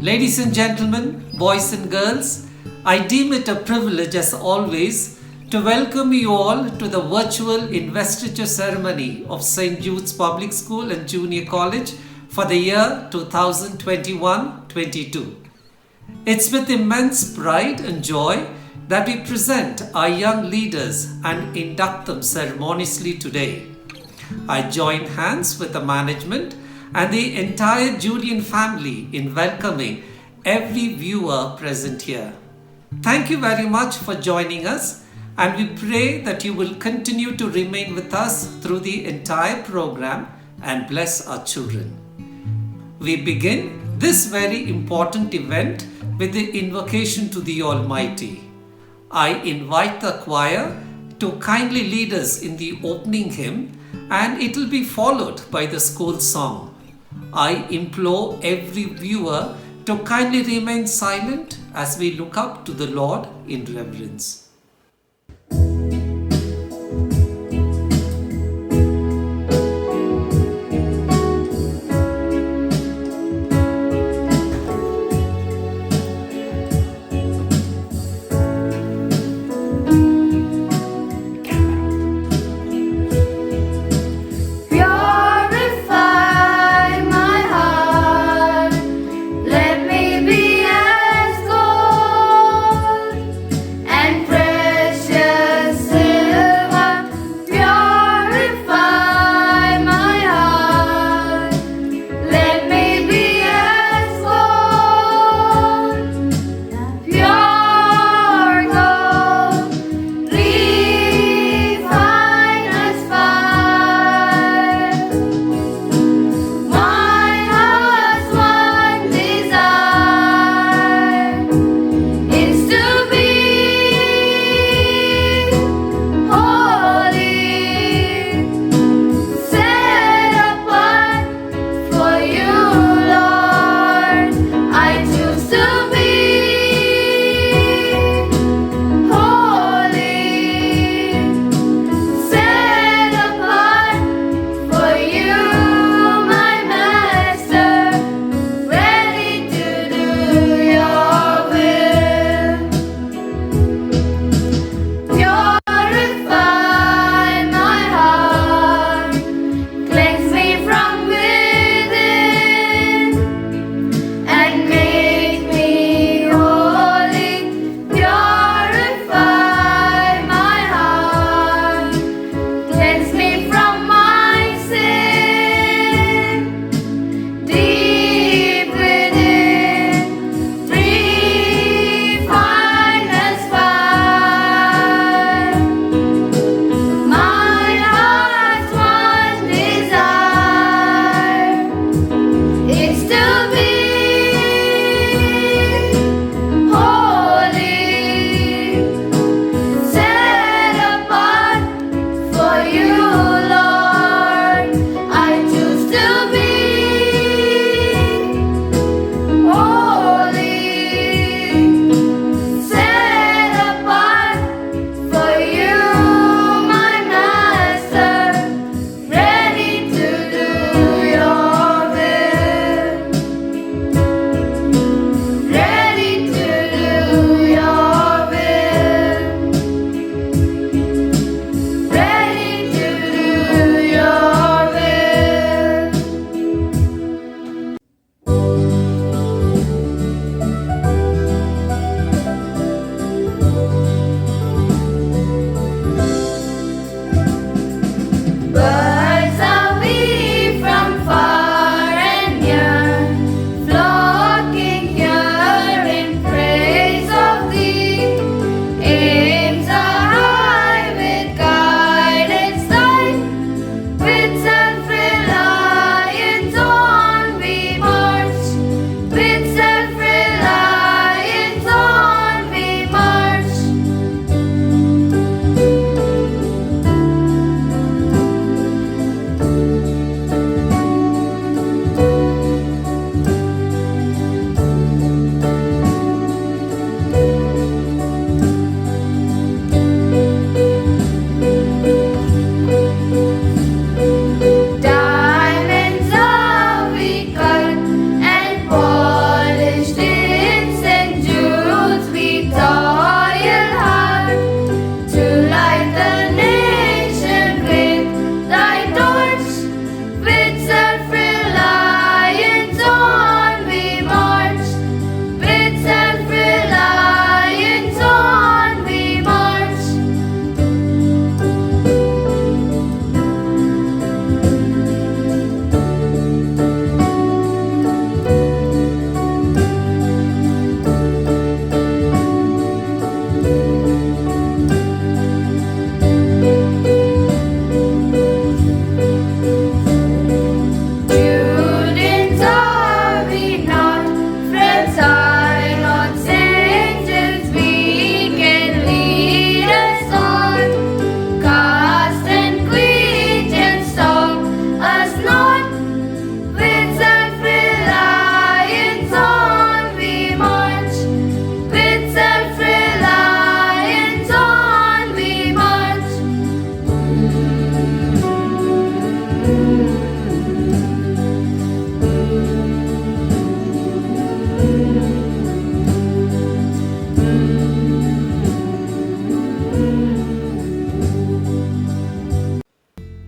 Ladies and gentlemen, boys and girls, I deem it a privilege as always to welcome you all to the virtual investiture ceremony of St. Jude's Public School and Junior College for the year 2021-22. It's with immense pride and joy that we present our young leaders and induct them ceremoniously today. I join hands with the management and the entire Julian family in welcoming every viewer present here. Thank you very much for joining us, and we pray that you will continue to remain with us through the entire program and bless our children. We begin this very important event with the invocation to the Almighty. I invite the choir to kindly lead us in the opening hymn, and it will be followed by the school song. I implore every viewer to kindly remain silent as we look up to the Lord in reverence. And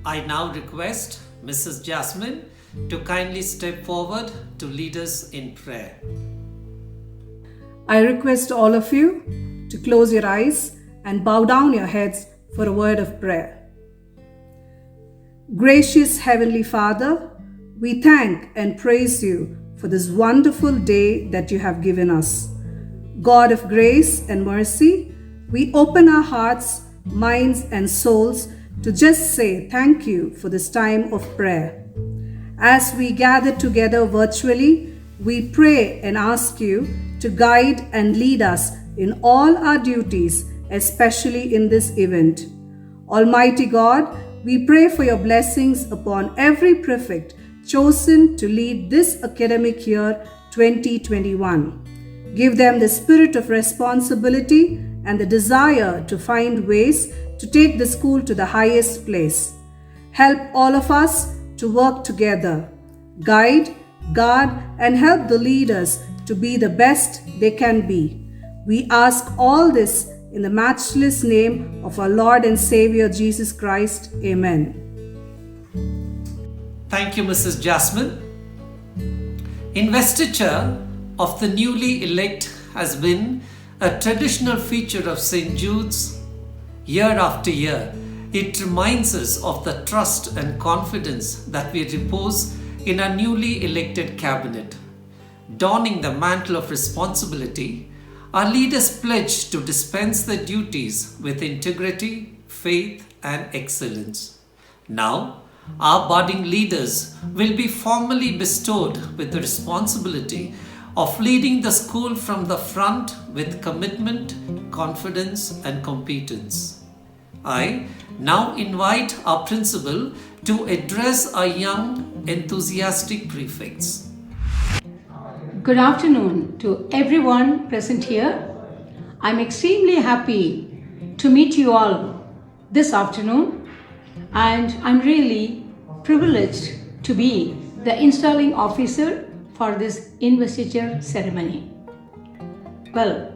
I now request Mrs. Jasmine to kindly step forward to lead us in prayer. I request all of you to close your eyes and bow down your heads for a word of prayer. Gracious Heavenly Father, we thank and praise you for this wonderful day that you have given us. God of grace and mercy, we open our hearts, minds, and souls to just say thank you for this time of prayer. As we gather together virtually, we pray and ask you to guide and lead us in all our duties, especially in this event. Almighty God, we pray for your blessings upon every prefect chosen to lead this academic year 2021. Give them the spirit of responsibility and the desire to find ways to take the school to the highest place. Help all of us to work together, guide, guard, and help the leaders to be the best they can be. We ask all this in the matchless name of our Lord and Savior Jesus Christ. Amen. Thank you, Mrs. Jasmine. Investiture of the newly elect has been a traditional feature of St. Jude's. Year after year, it reminds us of the trust and confidence that we repose in our newly elected cabinet. Donning the mantle of responsibility, our leaders pledge to dispense their duties with integrity, faith, and excellence. Now, our budding leaders will be formally bestowed with the responsibility of leading the school from the front with commitment, confidence, and competence. I now invite our principal to address our young, enthusiastic prefects. Good afternoon to everyone present here. I'm extremely happy to meet you all this afternoon, and I'm really privileged to be the installing officer for this investiture ceremony. Well,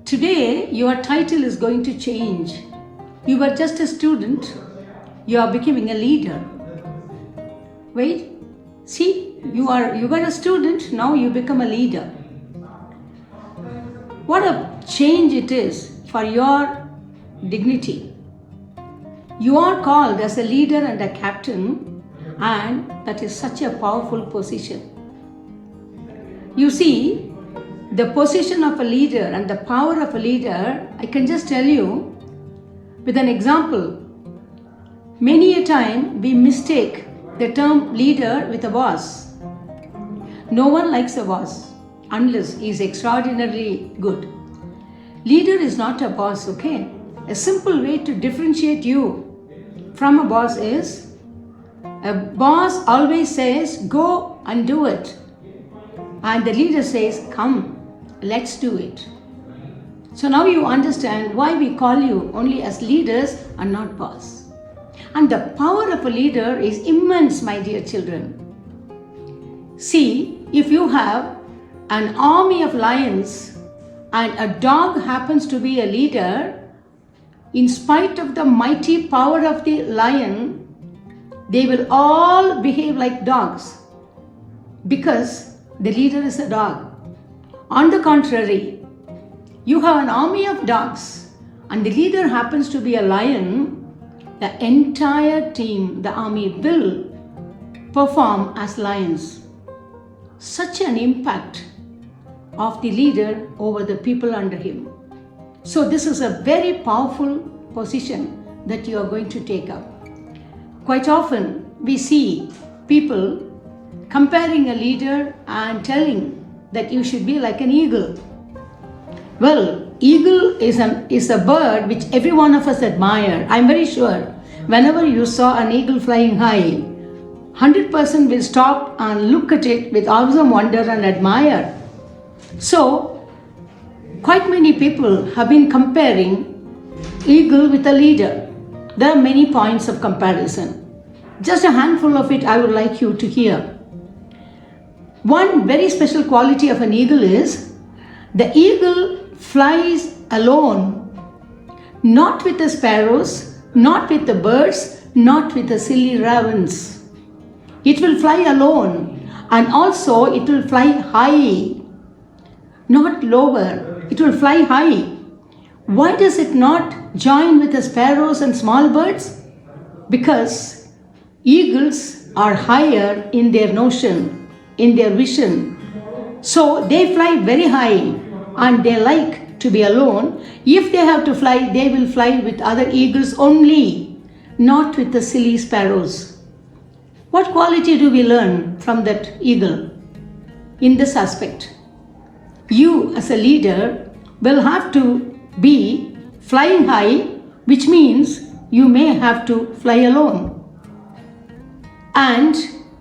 today your title is going to change. You were just a student, you are becoming a leader. Wait, see, you were a student, now you become a leader. What a change it is for your dignity. You are called as a leader and a captain, and that is such a powerful position. You see, the position of a leader and the power of a leader, I can just tell you with an example. Many a time we mistake the term leader with a boss. No one likes a boss unless he is extraordinarily good. Leader is not a boss, okay? A simple way to differentiate you from a boss is, a boss always says, go and do it. And the leader says, come, let's do it. So now you understand why we call you only as leaders and not boss. And the power of a leader is immense, my dear children. See, if you have an army of lions and a dog happens to be a leader, in spite of the mighty power of the lion, they will all behave like dogs because the leader is a dog. On the contrary, you have an army of dogs and the leader happens to be a lion, the entire team, the army, will perform as lions. Such an impact of the leader over the people under him. So this is a very powerful position that you are going to take up. Quite often we see people comparing a leader and telling that you should be like an eagle. Well, eagle is a bird which every one of us admire. I'm very sure whenever you saw an eagle flying high, 100% will stop and look at it with awesome wonder and admire. So, quite many people have been comparing eagle with a leader. There are many points of comparison. Just a handful of it I would like you to hear. One very special quality of an eagle is the eagle flies alone, not with the sparrows, not with the birds, not with the silly ravens. It will fly alone, and also it will fly high, not lower. It will fly high. Why does it not join with the sparrows and small birds? Because eagles are higher in their notion, in their vision. So they fly very high and they like to be alone. If they have to fly, they will fly with other eagles only, not with the silly sparrows. What quality do we learn from that eagle in this aspect? You as a leader will have to be flying high, which means you may have to fly alone. And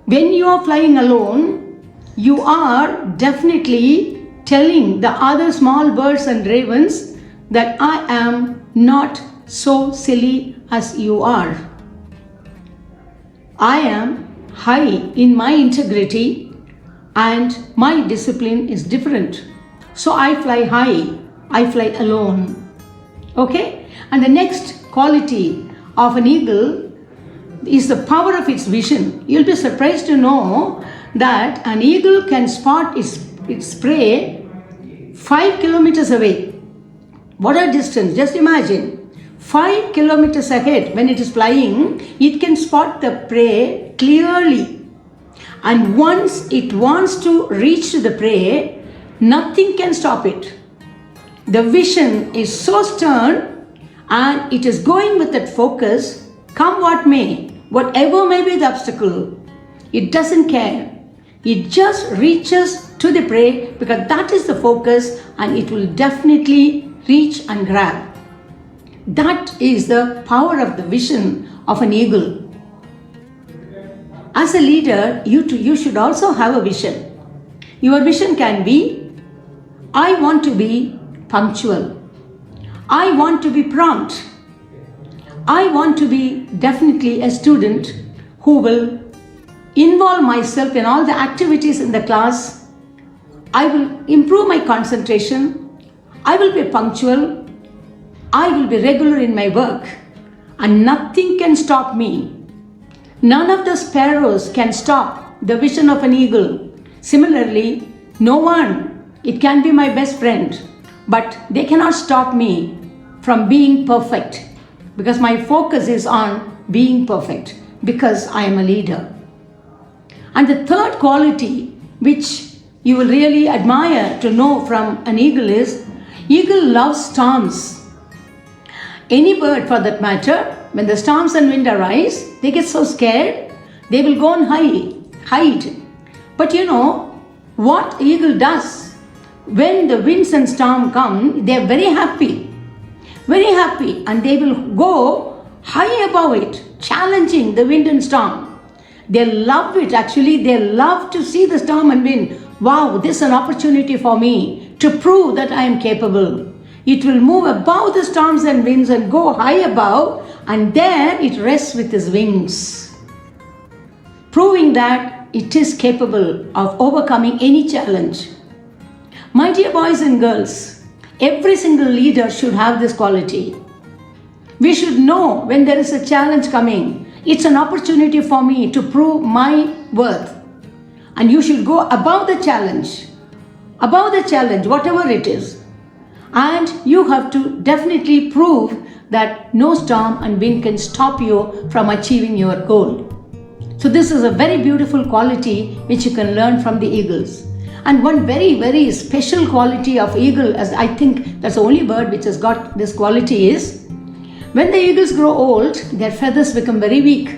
when you are flying alone, you are definitely telling the other small birds and ravens that I am not so silly as you are. I am high in my integrity and my discipline is different. So I fly high, I fly alone. Okay? And the next quality of an eagle is the power of its vision. You'll be surprised to know that an eagle can spot its prey 5 kilometers away. What a distance! Just imagine. 5 kilometers ahead, when it is flying, it can spot the prey clearly. And once it wants to reach to the prey, nothing can stop it. The vision is so stern and it is going with that focus, come what may, whatever may be the obstacle, it doesn't care. It just reaches to the prey because that is the focus and it will definitely reach and grab. That is the power of the vision of an eagle. As a leader, you should also have a vision. Your vision can be, I want to be punctual. I want to be prompt. I want to be definitely a student who will involve myself in all the activities in the class. I will improve my concentration. I will be punctual. I will be regular in my work. And nothing can stop me. None of the sparrows can stop the vision of an eagle. Similarly, no one, it can be my best friend, but they cannot stop me from being perfect because my focus is on being perfect because I am a leader. And the third quality which you will really admire to know from an eagle is, eagle loves storms. Any bird for that matter, when the storms and wind arise, they get so scared, they will go and hide. But you know what eagle does? When the winds and storm come, they are very happy, and they will go high above it, challenging the wind and storm. They love it actually, they love to see the storm and wind. Wow, this is an opportunity for me to prove that I am capable. It will move above the storms and winds and go high above, and there it rests with its wings, proving that it is capable of overcoming any challenge. My dear boys and girls, every single leader should have this quality. We should know when there is a challenge coming, it's an opportunity for me to prove my worth. And you should go above the challenge, whatever it is. And you have to definitely prove that no storm and wind can stop you from achieving your goal. So this is a very beautiful quality which you can learn from the eagles. And one very, very special quality of eagle, as I think that's the only bird which has got this quality, is when the eagles grow old, their feathers become very weak.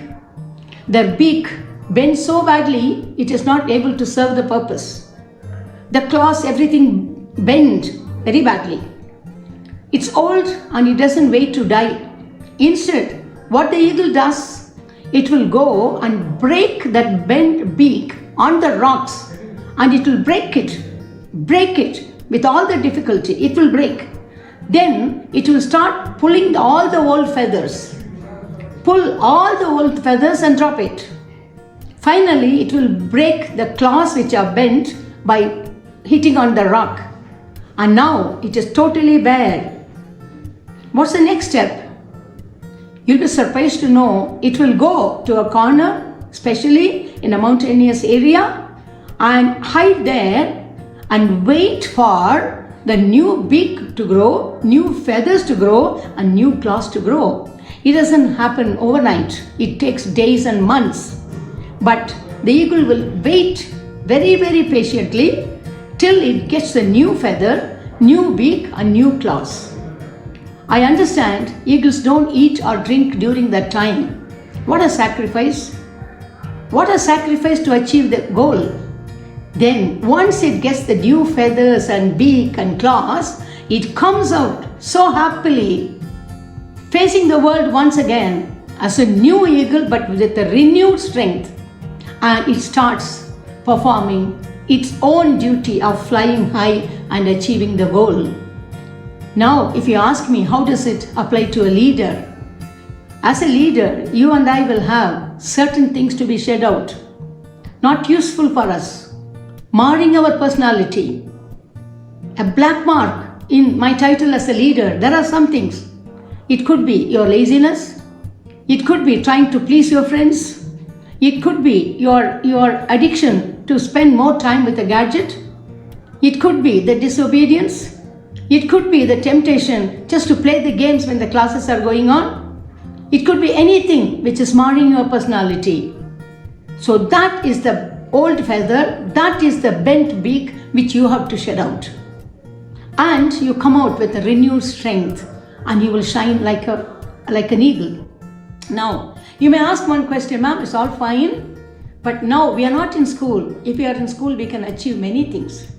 Their beak bends so badly, it is not able to serve the purpose. The claws, everything bend very badly. It's old and it doesn't wait to die. Instead, what the eagle does, it will go and break that bent beak on the rocks, and it will break it with all the difficulty. It will break. Then it will start pulling all the old feathers. Pull all the old feathers and drop it. Finally, it will break the claws which are bent by hitting on the rock. And now it is totally bare. What's the next step? You'll be surprised to know it will go to a corner, especially in a mountainous area, and hide there and wait for the new beak to grow, new feathers to grow, and new claws to grow. It doesn't happen overnight. It takes days and months. But the eagle will wait very, very patiently till it gets the new feather, new beak, and new claws. I understand eagles don't eat or drink during that time. What a sacrifice! What a sacrifice to achieve the goal. Then, once it gets the new feathers and beak and claws, it comes out so happily, facing the world once again as a new eagle but with a renewed strength. And it starts performing its own duty of flying high and achieving the goal. Now, if you ask me, how does it apply to a leader? As a leader, you and I will have certain things to be shed out, not useful for us, marring our personality. A black mark in my title as a leader, there are some things. It could be your laziness, it could be trying to please your friends, it could be your addiction to spend more time with a gadget, it could be the disobedience, it could be the temptation just to play the games when the classes are going on. It could be anything which is marring your personality. So that is the old feather, that is the bent beak which you have to shed out. And you come out with a renewed strength and you will shine like an eagle. Now, you may ask one question, ma'am, it's all fine, but now we are not in school. If we are in school, we can achieve many things.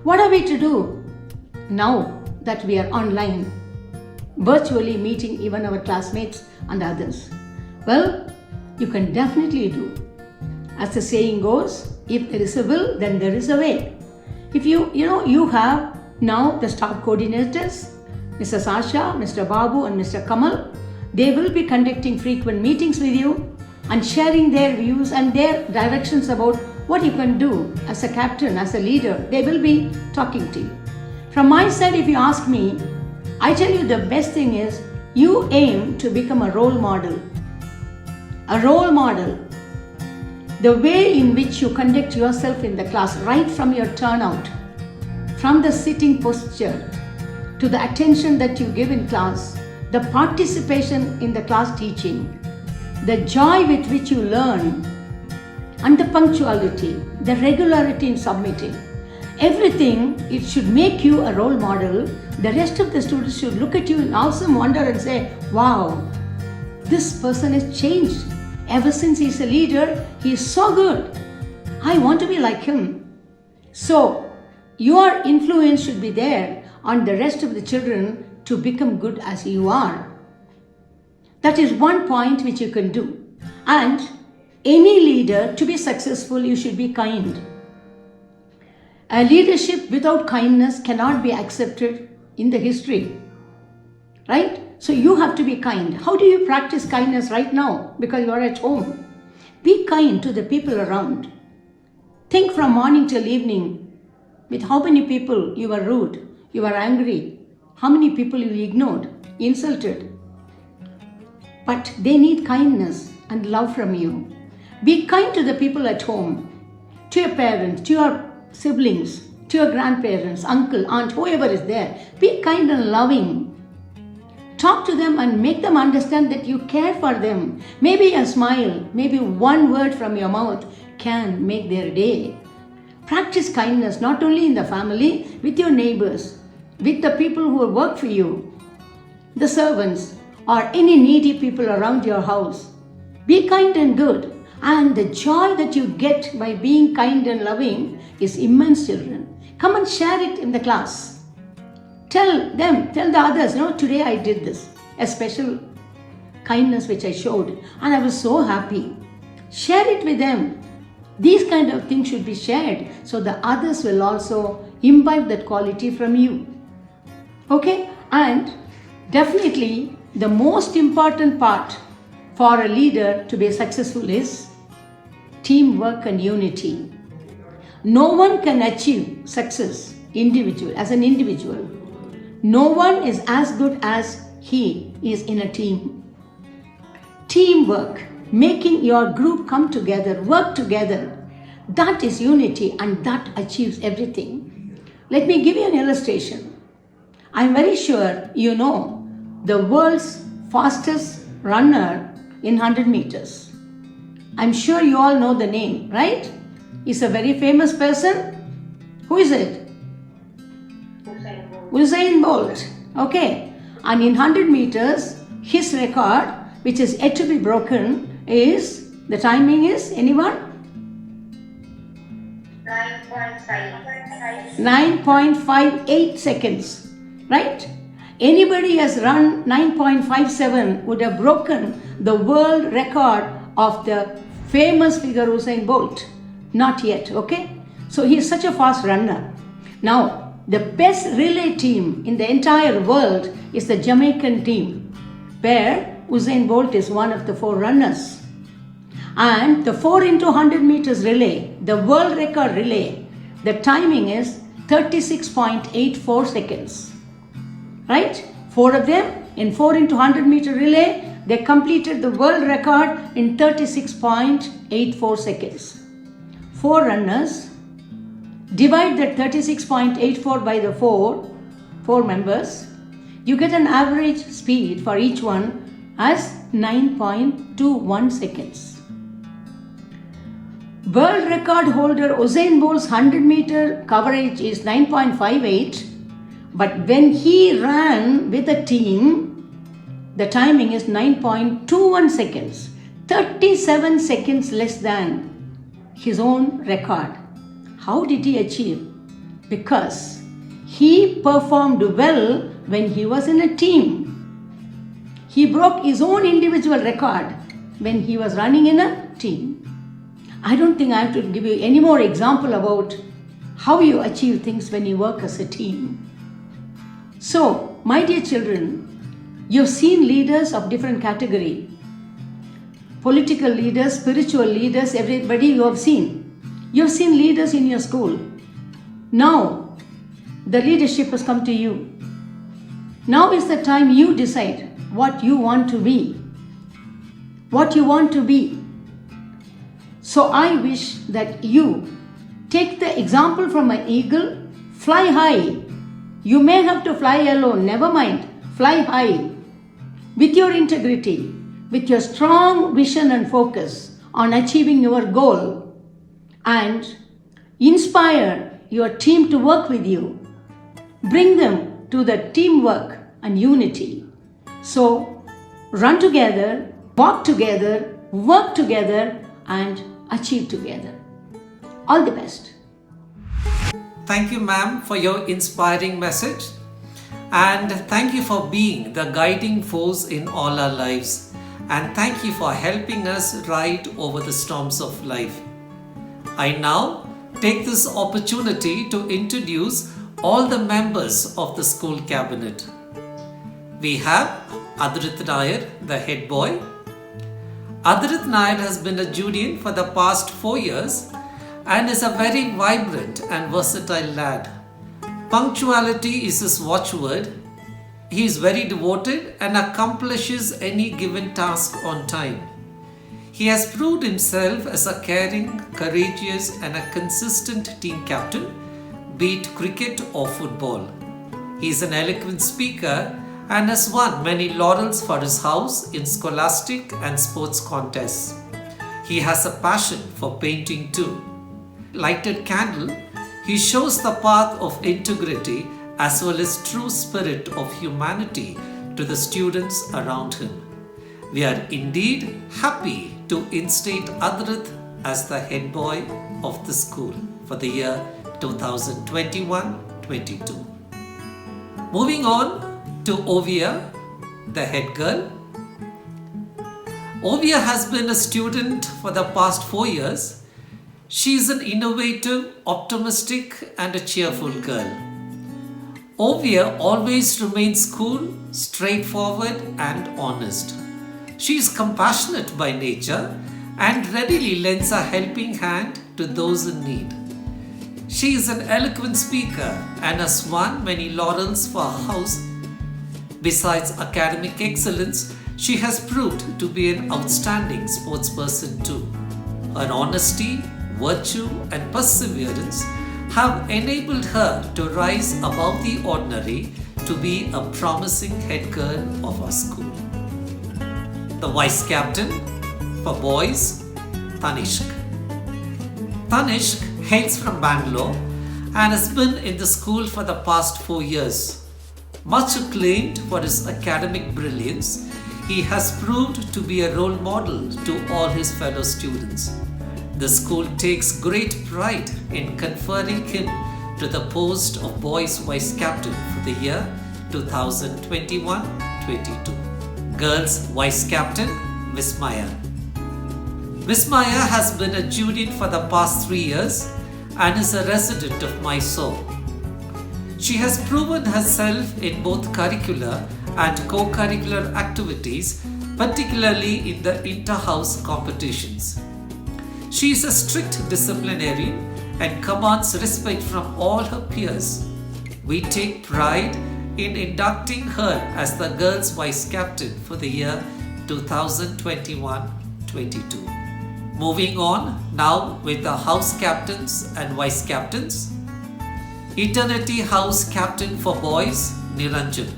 What are we to do now that we are online, virtually meeting even our classmates and others? Well, you can definitely do. As the saying goes, if there is a will, then there is a way. If you have now the staff coordinators, Mrs. Asha, Mr. Babu and Mr. Kamal, they will be conducting frequent meetings with you and sharing their views and their directions about what you can do as a captain, as a leader. They will be talking to you. From my side, if you ask me, I tell you the best thing is you aim to become a role model. A role model. The way in which you conduct yourself in the class, right from your turnout, from the sitting posture, to the attention that you give in class, the participation in the class teaching, the joy with which you learn, and the punctuality, the regularity in submitting. Everything, it should make you a role model. The rest of the students should look at you in awesome wonder and say, wow, this person has changed. Ever since he's a leader, he is so good. I want to be like him. So, your influence should be there on the rest of the children to become good as you are. That is one point which you can do. And any leader, to be successful, you should be kind. A leadership without kindness cannot be accepted in the history. Right? So you have to be kind. How do you practice kindness right now? Because you are at home. Be kind to the people around. Think from morning till evening with how many people you were rude, you were angry, how many people you ignored, insulted. But they need kindness and love from you. Be kind to the people at home, to your parents, to your siblings, to your grandparents, uncle, aunt, whoever is there. Be kind and loving. Talk to them and make them understand that you care for them. Maybe a smile, maybe one word from your mouth can make their day. Practice kindness not only in the family, with your neighbors, with the people who work for you, the servants, or any needy people around your house. Be kind and good. And the joy that you get by being kind and loving is immense, children. Come and share it in the class. Tell the others, today I did this. A special kindness which I showed. And I was so happy. Share it with them. These kind of things should be shared so the others will also imbibe that quality from you. Okay? And definitely the most important part for a leader to be successful is teamwork and unity. No one can achieve success as an individual. No one is as good as he is in a team. teamwork, making your group come together, work together. That is unity and that achieves everything. Let me give you an illustration. I'm very sure you know the world's fastest runner in 100 meters. I'm sure you all know the name, right? He's a very famous person. Who is it? Usain Bolt. Okay. And in 100 meters, his record, which is yet to be broken, is, the timing is, anyone? 9.58 seconds. Right? Anybody has run 9.57 would have broken the world record of the famous figure Usain Bolt. Not yet, okay? So he is such a fast runner. Now, the best relay team in the entire world is the Jamaican team, where Usain Bolt is one of the 4 runners. And the 4 into 100 meters relay, the world record relay, the timing is 36.84 seconds. Right? 4 of them in 4 into 100 meter relay, they completed the world record in 36.84 seconds. 4 runners, divide that 36.84 by the 4 members, you get an average speed for each one as 9.21 seconds. World record holder Usain Bolt's 100 meter coverage is 9.58, but when he ran with a team, the timing is 9.21 seconds, 37 seconds less than his own record. How did he achieve? Because he performed well when he was in a team. He broke his own individual record when he was running in a team. I don't think I have to give you any more example about how you achieve things when you work as a team. So, my dear children, you've seen leaders of different category. Political leaders, spiritual leaders, everybody you have seen. You've seen leaders in your school. Now, the leadership has come to you. Now is the time you decide what you want to be. What you want to be. So I wish that you take the example from an eagle, fly high. You may have to fly alone, never mind. Fly high. With your integrity, with your strong vision and focus on achieving your goal, and inspire your team to work with you. Bring them to the teamwork and unity. So, run together, walk together, work together, and achieve together. All the best. Thank you, ma'am, for your inspiring message. And thank you for being the guiding force in all our lives. And thank you for helping us ride over the storms of life. I now take this opportunity to introduce all the members of the school cabinet. We have Adrit Nair, the head boy. Adrit Nair has been a Judean for the past 4 years and is a very vibrant and versatile lad. Punctuality is his watchword. He is very devoted and accomplishes any given task on time. He has proved himself as a caring, courageous and a consistent team captain, be it cricket or football. He is an eloquent speaker and has won many laurels for his house in scholastic and sports contests. He has a passion for painting too. Lighted candle, he shows the path of integrity as well as true spirit of humanity to the students around him. We are indeed happy to instate Adrit as the head boy of the school for the year 2021-22. Moving on to Ovia, the head girl. Ovia has been a student for the past 4 years. She is an innovative, optimistic and a cheerful girl. Ovia always remains cool, straightforward and honest. She is compassionate by nature and readily lends a helping hand to those in need. She is an eloquent speaker and has won many laurels for her house. Besides academic excellence, She has proved to be an outstanding sportsperson too. Her honesty, virtue, and perseverance have enabled her to rise above the ordinary to be a promising head girl of our school. The vice captain for boys, Tanishq. Tanishq hails from Bangalore and has been in the school for the past 4 years. Much acclaimed for his academic brilliance, he has proved to be a role model to all his fellow students. The school takes great pride in conferring him to the post of boys vice captain for the year 2021-22. Girls vice captain, Miss Maya. Miss Maya has been a Judean for the past 3 years and is a resident of Mysore. She has proven herself in both curricular and co-curricular activities, particularly in the inter-house competitions. She is a strict disciplinarian and commands respect from all her peers. We take pride in inducting her as the girls' vice captain for the year 2021-22. Moving on now with the house captains and vice captains. Eternity House Captain for boys, Niranjan.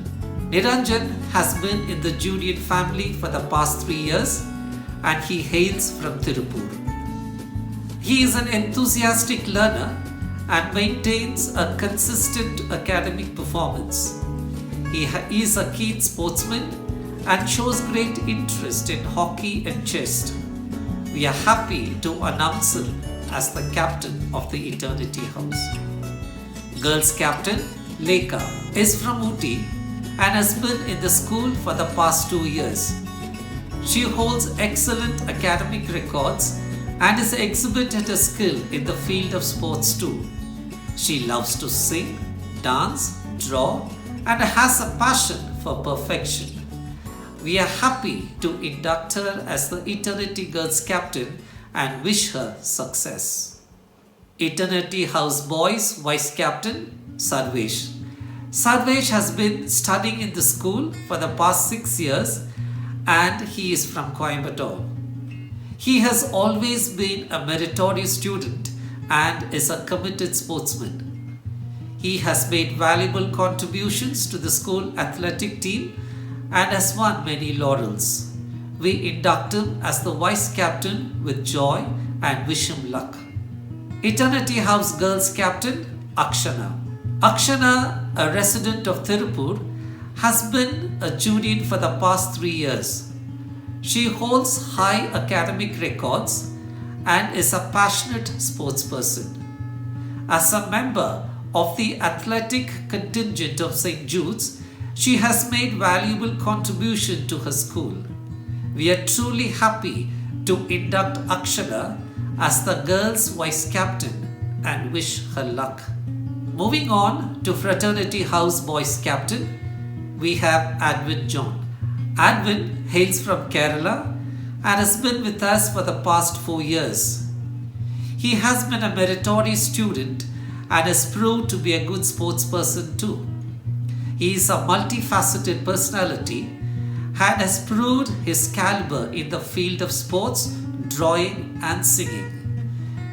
Niranjan has been in the Judean family for the past 3 years and he hails from Tirupur. He is an enthusiastic learner and maintains a consistent academic performance. He is a keen sportsman and shows great interest in hockey and chess. We are happy to announce him as the captain of the Eternity House. Girls captain, Lekha, is from Ooty and has been in the school for the past 2 years. She holds excellent academic records and has exhibited a skill in the field of sports too. She loves to sing, dance, draw, and has a passion for perfection. We are happy to induct her as the Eternity Girls captain and wish her success. Eternity House Boys Vice Captain, Sarvesh. Sarvesh has been studying in the school for the past 6 years and he is from Coimbatore. He has always been a meritorious student and is a committed sportsman. He has made valuable contributions to the school athletic team and has won many laurels. We induct him as the vice captain with joy and wish him luck. Eternity House Girls Captain, Akshana. Akshana, a resident of Tirupur, has been a Judean for the past 3 years. She holds high academic records and is a passionate sportsperson. As a member of the athletic contingent of St. Jude's, she has made valuable contribution to her school. We are truly happy to induct Akshana as the girls' vice captain and wish her luck. Moving on to Fraternity House Boys Captain, we have Advin John. Advin hails from Kerala and has been with us for the past 4 years. He has been a meritorious student and has proved to be a good sportsperson too. He is a multifaceted personality and has proved his caliber in the field of sports, drawing and singing.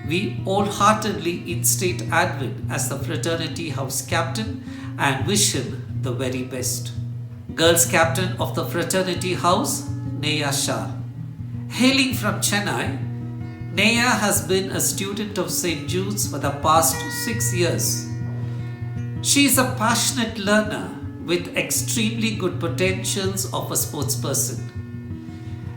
We wholeheartedly instate Advin as the Fraternity House Captain and wish him the very best. Girls Captain of the Fraternity House, Neha Shah. Hailing from Chennai, Neha has been a student of St. Jude's for the past 6 years. She is a passionate learner with extremely good potentials of a sportsperson.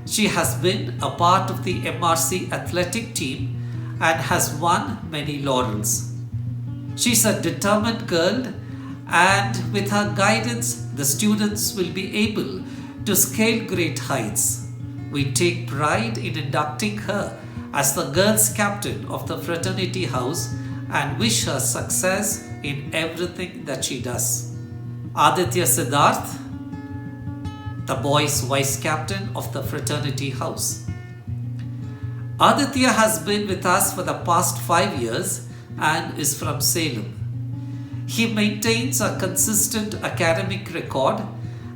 She has been a part of the MRC athletic team and has won many laurels. She is a determined girl and with her guidance, the students will be able to scale great heights. We take pride in inducting her as the girls' captain of the Fraternity House and wish her success in everything that she does. Aditya Siddharth, the boys' vice captain of the Fraternity House. Aditya has been with us for the past 5 years and is from Salem. He maintains a consistent academic record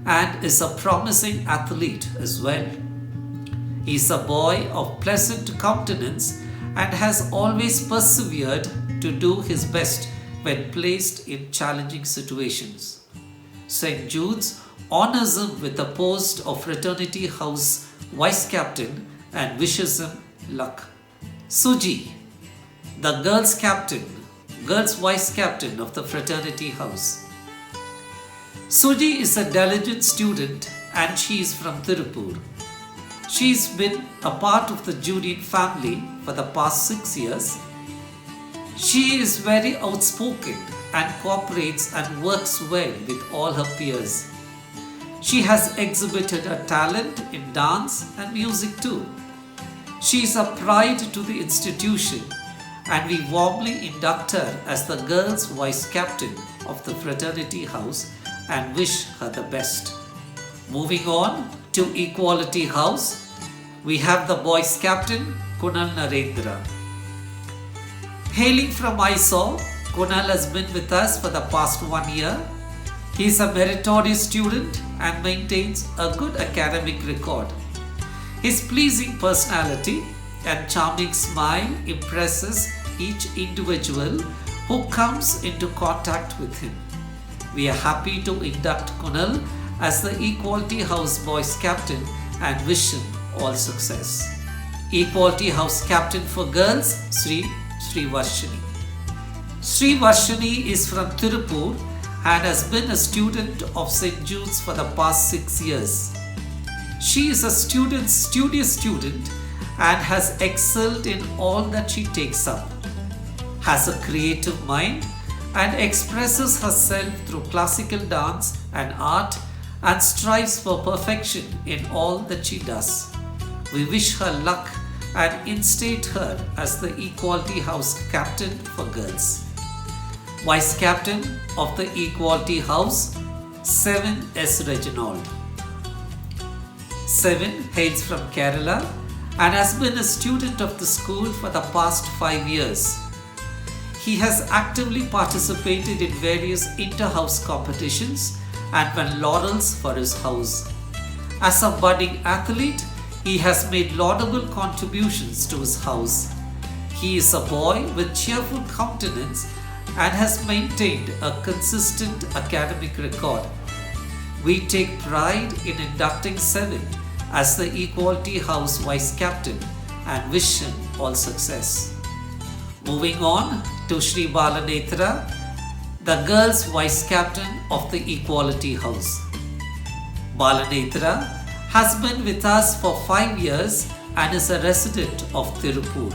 and is a promising athlete as well. He is a boy of pleasant countenance and has always persevered to do his best when placed in challenging situations. St. Jude's honors him with the post of Fraternity House Vice Captain and wishes him luck. Suji, the girls' vice captain of the Fraternity House. Suji is a diligent student and she is from Tirupur. She's been a part of the Judean family for the past 6 years. She is very outspoken and cooperates and works well with all her peers. She has exhibited a talent in dance and music too. She is a pride to the institution and we warmly induct her as the girls' vice captain of the Fraternity House and wish her the best. Moving on to Equality House, we have the boys' captain Kunal Narendra. Hailing from Mysore, Kunal has been with us for the past 1 year. He is a meritorious student and maintains a good academic record. His pleasing personality and charming smile impresses each individual who comes into contact with him. We are happy to induct Kunal as the Equality House Boys Captain and wish him all success. Equality House Captain for Girls, Sri Varshini. Sri Varshini is from Tirupur and has been a student of St. Jude's for the past 6 years. She is a studious student and has excelled in all that she takes up, has a creative mind and expresses herself through classical dance and art and strives for perfection in all that she does. We wish her luck and instate her as the Equality House Captain for Girls. Vice Captain of the Equality House, 7 S. Reginald. 7 hails from Kerala and has been a student of the school for the past 5 years. He has actively participated in various inter-house competitions and won laurels for his house. As a budding athlete, he has made laudable contributions to his house. He is a boy with cheerful countenance and has maintained a consistent academic record. We take pride in inducting 7 as the Equality House Vice Captain and wish him all success. Moving on to Sri Balanethra, the Girls Vice Captain of the Equality House. Balanethra has been with us for 5 years and is a resident of Tirupur.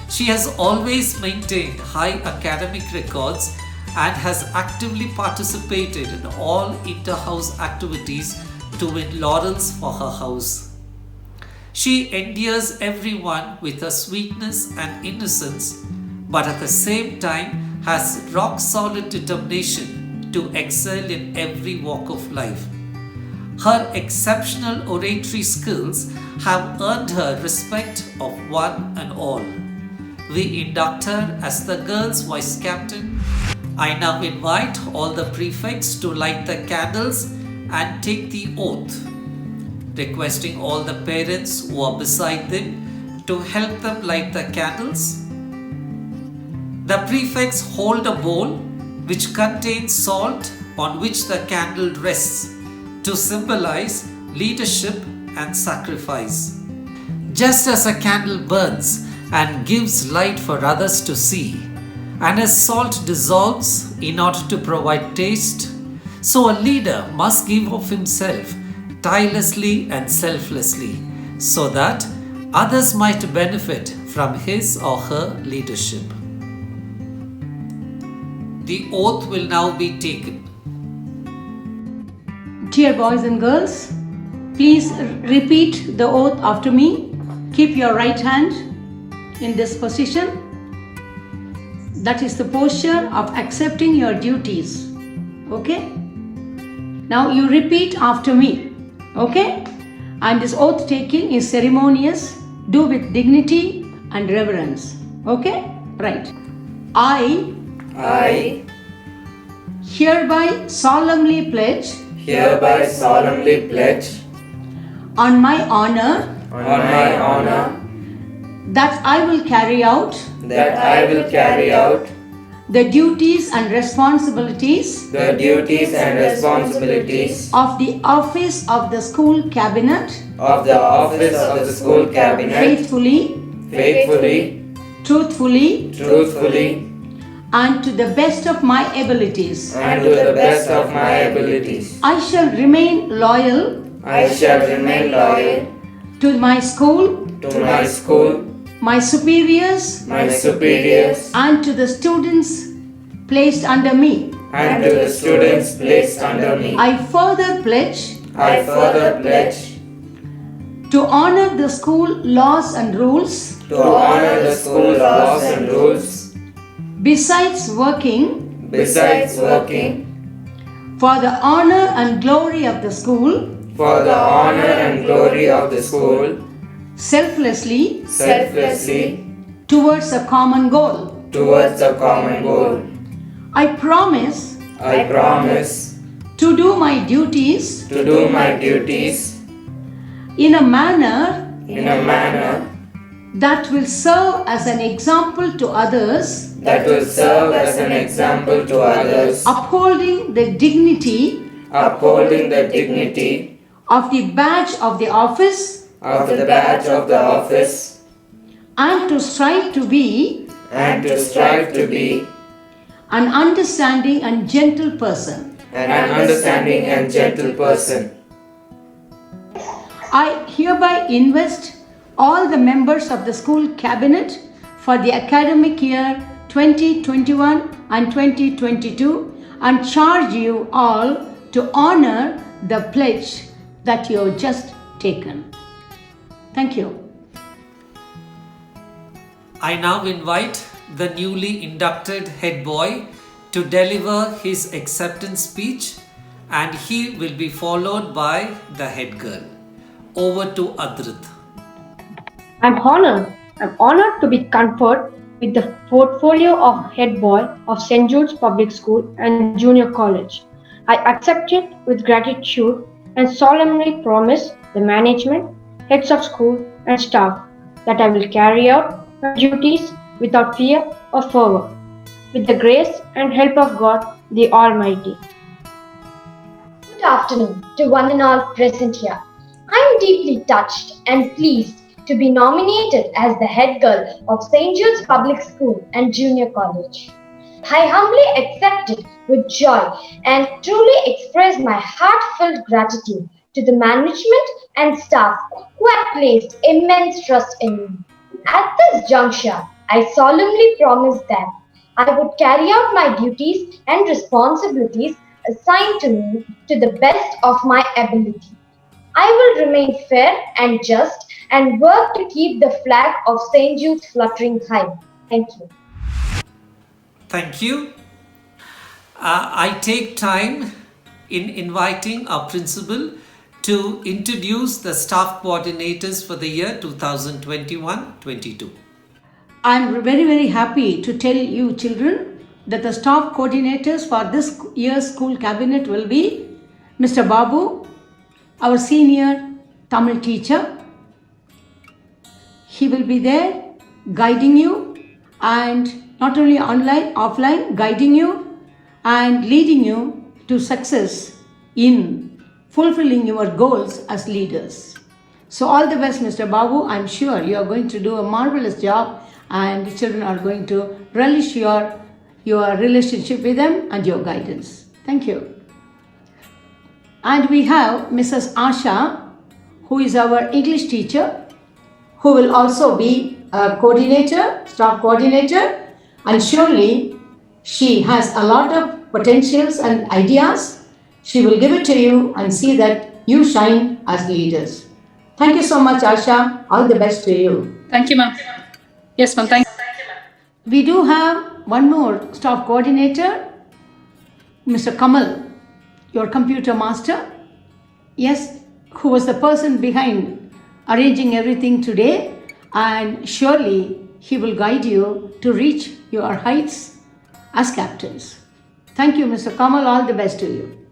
She has always maintained high academic records and has actively participated in all inter-house activities to win laurels for her house. She endears everyone with her sweetness and innocence, but at the same time has rock-solid determination to excel in every walk of life. Her exceptional oratory skills have earned her respect of one and all. We induct her as the Girls Vice Captain. I now invite all the prefects to light the candles and take the oath, requesting all the parents who are beside them to help them light the candles. The prefects hold a bowl which contains salt on which the candle rests to symbolize leadership and sacrifice. Just as a candle burns and gives light for others to see, and as salt dissolves in order to provide taste, so a leader must give of himself tirelessly and selflessly so that others might benefit from his or her leadership. The oath will now be taken. Dear boys and girls, please repeat the oath after me. Keep your right hand in this position. That is the posture of accepting your duties. Okay? Now you repeat after me. Okay? And this oath taking is ceremonious. Do with dignity and reverence. Okay? Right. I I hereby solemnly pledge hereby solemnly pledge on my honor that I will carry out the duties and responsibilities the duties and responsibilities of the office of the school cabinet of the office of the school cabinet faithfully, truthfully, and to the best of my abilities. and to the best of my abilities. I shall remain loyal I shall remain loyal to my school, to my school, my superiors, my superiors, and to the students placed under me. and to the students placed under me. I further pledge I further pledge to honor the school laws and rules, to honor the school laws and rules, besides working for the honor and glory of the school, for the honor and glory of the school, selflessly towards a common goal. a common goal. I promise I promise to do my duties to do my duties in a manner in a manner that will serve as an example to others, that will serve as an example to others, upholding the dignity upholding the dignity of the badge of the office, of the badge of the office, and to strive to be and to strive to be an understanding and gentle person. an understanding and gentle person. I hereby invest all the members of the school cabinet for the academic year 2021 and 2022 and charge you all to honor the pledge that you have just taken. Thank you. I now invite the newly inducted head boy to deliver his acceptance speech, and he will be followed by the head girl. Over to Adrit. I'm honored to be conferred with the portfolio of head boy of St. Jude's Public School and Junior College. I accept it with gratitude and solemnly promise the management, heads of school and staff that I will carry out my duties without fear or fervor, with the grace and help of God the Almighty. Good afternoon to one and all present here. I am deeply touched and pleased to be nominated as the head girl of St. Jude's Public School and Junior College. I humbly accept it with joy and truly express my heartfelt gratitude to the management and staff who have placed immense trust in me. At this juncture, I solemnly promise that I would carry out my duties and responsibilities assigned to me to the best of my ability. I will remain fair and just and work to keep the flag of St. Jude's fluttering high. Thank you. Thank you. I take time in inviting our principal to introduce the staff coordinators for the year 2021-22. I'm very happy to tell you children that the staff coordinators for this year's school cabinet will be Mr. Babu, our senior Tamil teacher. He will be there guiding you, and not only online, offline, guiding you and leading you to success in fulfilling your goals as leaders. So all the best, Mr. Babu. I'm sure you are going to do a marvelous job, and the children are going to relish your relationship with them and your guidance. Thank you. And we have Mrs. Asha, who is our English teacher, who will also be a coordinator, staff coordinator, and surely she has a lot of potentials and ideas. She will give it to you and see that you shine as leaders. Thank you so much, Asha. All the best to you. Thank you, ma'am. Yes, ma'am. Thank you. We do have one more staff coordinator, Mr. Kamal, your computer master. Yes, who was the person behind arranging everything today, and surely he will guide you to reach your heights as captains. Thank you, Mr. Kamal. All the best to you.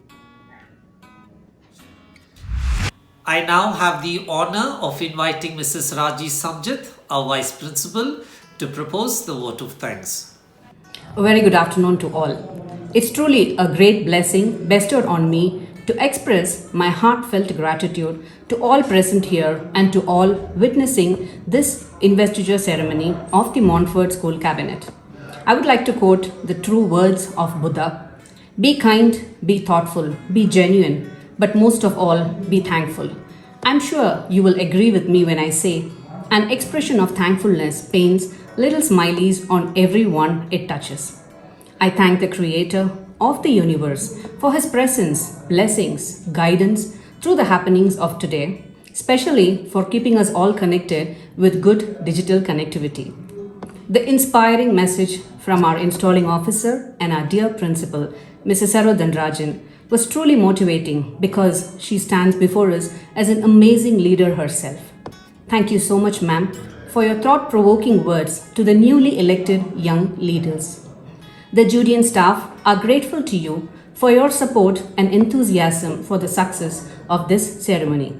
I now have the honor of inviting Mrs. Raji Samjit, our Vice Principal, to propose the vote of thanks. A very good afternoon to all. It's truly a great blessing bestowed on me to express my heartfelt gratitude to all present here and to all witnessing this investiture ceremony of the Montfort School Cabinet. I would like to quote the true words of Buddha: be kind, be thoughtful, be genuine, but most of all, be thankful. I'm sure you will agree with me when I say an expression of thankfulness paints little smileys on everyone it touches. I thank the Creator of the universe for His presence, blessings, guidance through the happenings of today, especially for keeping us all connected with good digital connectivity. The inspiring message from our installing officer and our dear principal, Mrs. Sarodhanrajan, was truly motivating because she stands before us as an amazing leader herself. Thank you so much, ma'am, for your thought-provoking words to the newly elected young leaders. The Judean staff are grateful to you for your support and enthusiasm for the success of this ceremony.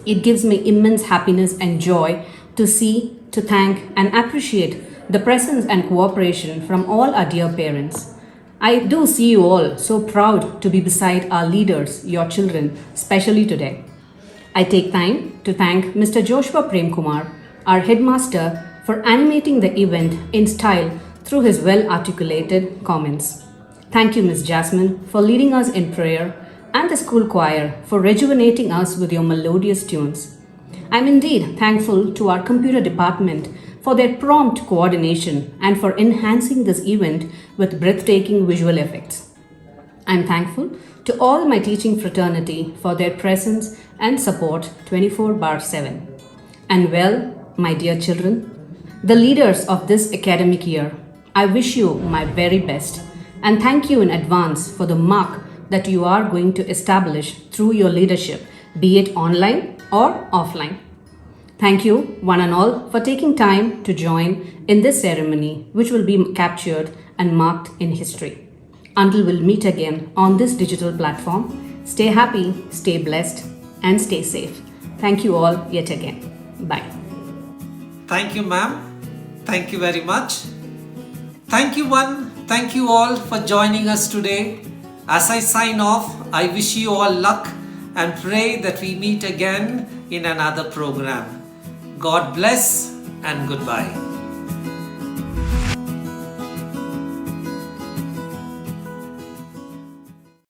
It gives me immense happiness and joy to see, to thank, and appreciate the presence and cooperation from all our dear parents. I do see you all so proud to be beside our leaders, your children, especially today. I take time to thank Mr. Joshua Premkumar, our headmaster, for animating the event in style through his well-articulated comments. Thank you, Ms. Jasmine, for leading us in prayer, and the school choir for rejuvenating us with your melodious tunes. I'm indeed thankful to our computer department for their prompt coordination and for enhancing this event with breathtaking visual effects. I'm thankful to all my teaching fraternity for their presence and support 24/7. And well, my dear children, the leaders of this academic year, I wish you my very best and thank you in advance for the mark that you are going to establish through your leadership, be it online or offline. Thank you, one and all, for taking time to join in this ceremony, which will be captured and marked in history. Until we'll meet again on this digital platform, stay happy, stay blessed, and stay safe. Thank you all yet again. Bye. Thank you, ma'am. Thank you very much. Thank you, one. Thank you all for joining us today. As I sign off, I wish you all luck and pray that we meet again in another program. God bless and goodbye.